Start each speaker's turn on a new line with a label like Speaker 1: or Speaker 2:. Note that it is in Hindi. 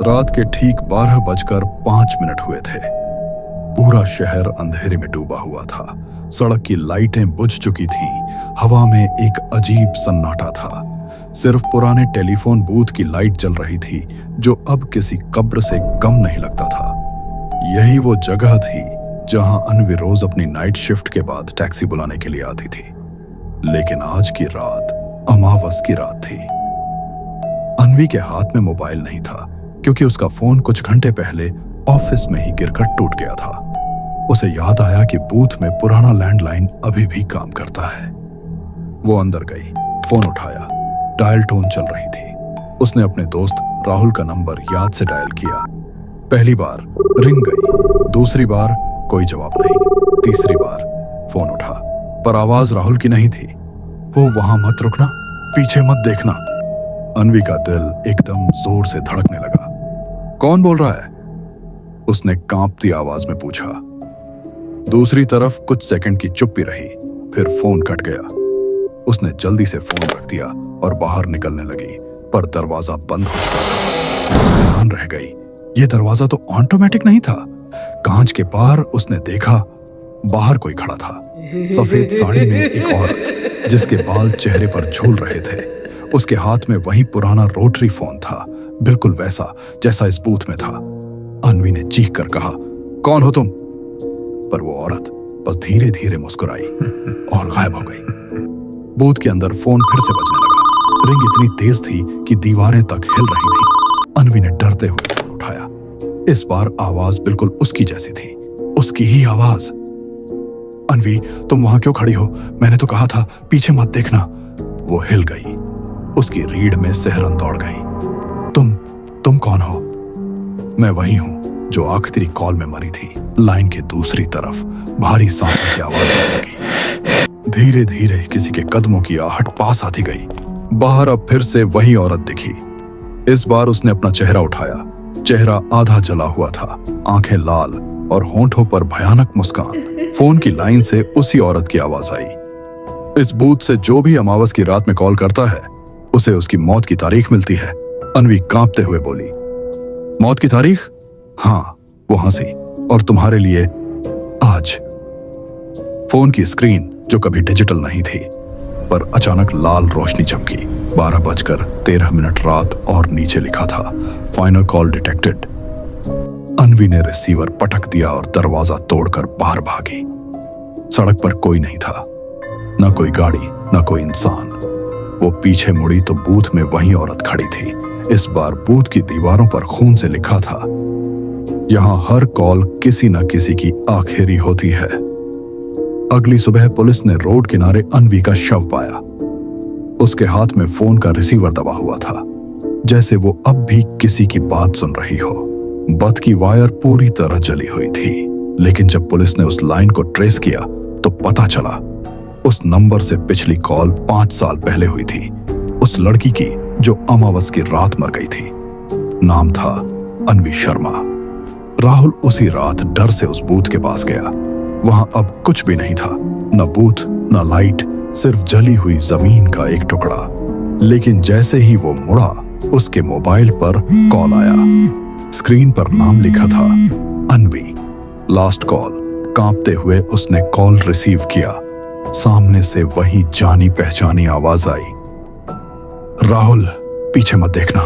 Speaker 1: रात के ठीक 12:05 हुए थे। पूरा शहर अंधेरे में डूबा हुआ था। सड़क की लाइटें बुझ चुकी थीं। हवा में एक अजीब सन्नाटा था। सिर्फ पुराने टेलीफोन बूथ की लाइट जल रही थी, जो अब किसी कब्र से कम नहीं लगता था। यही वो जगह थी जहां अन्वी रोज अपनी नाइट शिफ्ट के बाद टैक्सी बुलाने के लिए आती थी। लेकिन आज की रात अमावस की रात थी। अन्वी के हाथ में मोबाइल नहीं था, क्योंकि उसका फोन कुछ घंटे पहले ऑफिस में ही गिरकर टूट गया था। उसे याद आया कि बूथ में पुराना लैंडलाइन अभी भी काम करता है। वो अंदर गई, फोन उठाया। डायल टोन चल रही थी। उसने अपने दोस्त राहुल का नंबर याद से डायल किया। पहली बार रिंग गई, दूसरी बार कोई जवाब नहीं, तीसरी बार फोन उठा, पर आवाज राहुल की नहीं थी। वो वहां मत रुकना, पीछे मत देखना। अन्वी का दिल एकदम जोर से धड़कने लगा। कौन बोल रहा है? उसने कांपती आवाज में पूछा। दूसरी तरफ कुछ सेकंड की चुप्पी रही, फिर फोन कट गया। उसने जल्दी से फोन रख दिया और बाहर निकलने लगी, पर दरवाजा बंद हो चुका था। हैरान रह गई, ये दरवाजा तो ऑटोमेटिक नहीं था। कांच के पार उसने देखा, बाहर कोई खड़ा था। सफेद साड़ी में एक औरत, जिसके बाल चेहरे पर झूल रहे थे। उसके हाथ में वही पुराना रोटरी फोन था, बिल्कुल वैसा जैसा इस बूथ में था। अन्वी ने चीख कर कहा, कौन हो तुम? पर वो औरत बस धीरे धीरे मुस्कुराई और गायब हो गई। बूथ के अंदर फोन फिर से बजने लगा। रिंग इतनी तेज थी कि दीवारें तक हिल रही थी। अन्वी ने डरते हुए फोन उठाया। इस बार आवाज बिल्कुल उसकी जैसी थी, उसकी ही आवाज। अन्वी, तुम वहां क्यों खड़ी हो? मैंने तो कहा था पीछे मत देखना। वो हिल गई। उसकी रीढ़ में सिहरन दौड़ गई। तुम कौन हो? मैं वही हूं जो आखिरी कॉल में मरी थी। लाइन के दूसरी तरफ भारी सांसों की आवाज आने लगी। धीरे धीरे किसी के कदमों की आहट पास आती गई। बाहर अब फिर से वही औरत दिखी। इस बार उसने अपना चेहरा उठाया। चेहरा आधा जला हुआ था, आंखें लाल और होंठों पर भयानक मुस्कान। फोन की लाइन से उसी औरत की आवाज आई। इस बूथ से जो भी अमावस की रात में कॉल करता है, उसे उसकी मौत की तारीख मिलती है। अन्वी कांपते हुए बोली। मौत की तारीख? हाँ, वो हंसी। और तुम्हारे लिए आज। फोन की स्क्रीन, जो कभी डिजिटल नहीं थी, पर अचानक लाल रोशनी चमकी। 12:13 रात और नीचे लिखा था, फाइनल कॉल डिटेक्टेड। अन्वी ने रिसीवर पटक दिया और दरवाजा तोड़कर बाहर भागी। सड़क पर कोई नहीं था, न कोई गाड़ी, न कोई इंसान। वो पीछे मुड़ी तो बूथ में वही औरत खड़ी थी। इस बार बूथ की दीवारों पर खून से लिखा था, यहां हर कॉल किसी न किसी की आखिरी होती है। अगली सुबह पुलिस ने रोड किनारे अन्वी का शव पाया। उसके हाथ में फोन का रिसीवर दबा हुआ था, जैसे वो अब भी किसी की बात सुन रही हो। बत की वायर पूरी तरह जली हुई थी, लेकिन जब पुलिस ने उस लाइन को ट्रेस किया तो पता चला उस नंबर से पिछली कॉल 5 साल पहले हुई थी, उस लड़की की जो अमावस की रात मर गई थी। नाम था अन्वी शर्मा। राहुल उसी रात डर से उस बूथ के पास गया। वहां अब कुछ भी नहीं था, न बूथ, न लाइट, सिर्फ जली हुई जमीन का एक टुकड़ा। लेकिन जैसे ही वो मुड़ा, उसके मोबाइल पर कॉल आया। स्क्रीन पर नाम लिखा था, अन्वी। Last call. कांपते हुए उसने कॉल रिसीव किया। सामने से वही जानी पहचानी आवाज आई, राहुल, पीछे मत देखना।